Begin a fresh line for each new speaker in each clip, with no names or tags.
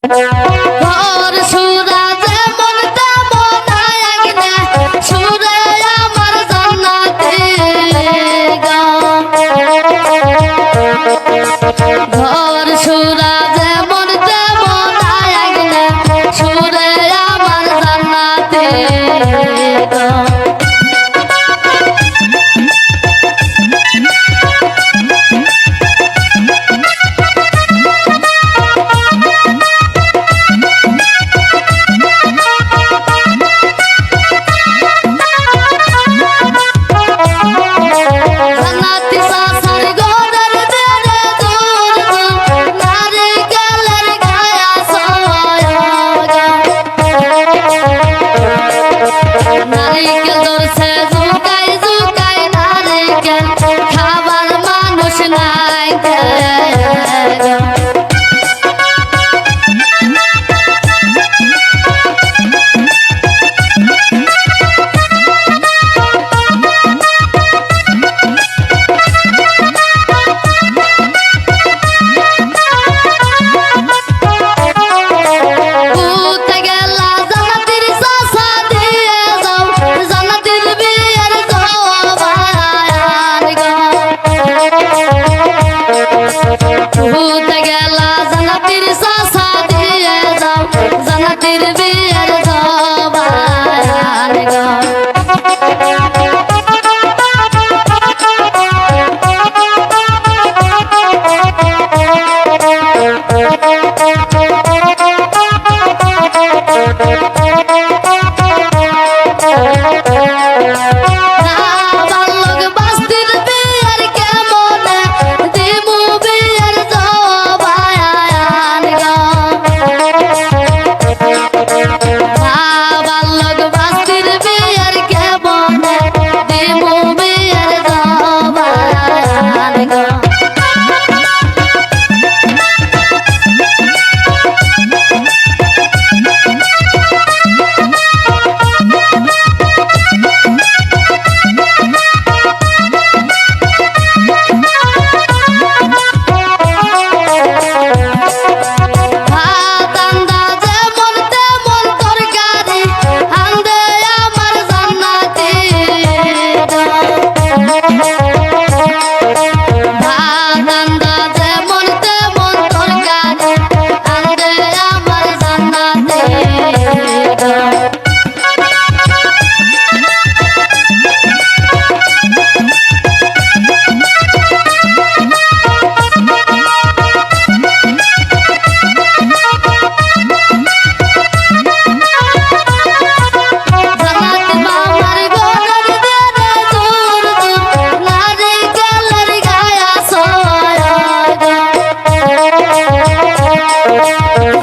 ঘর সুরা যেমন তেমন আগে সুরে আমার জান্নাতে ঘর সুরা যেমন তেমন আগে সুরে আমার জান্নাতে নারিকেল ধরছে জুকাই জুকাই নারিকেল খাবার মানুষ নাই ভূতে গেলা জান্নাতের সাসা দিয়ে যাও জান্নাতের বিয়ের জবান গো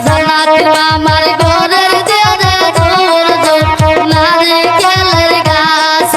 জান্নাতের মামার ঘরের দেয়ালে দূর দূর নারিকেলের গাছ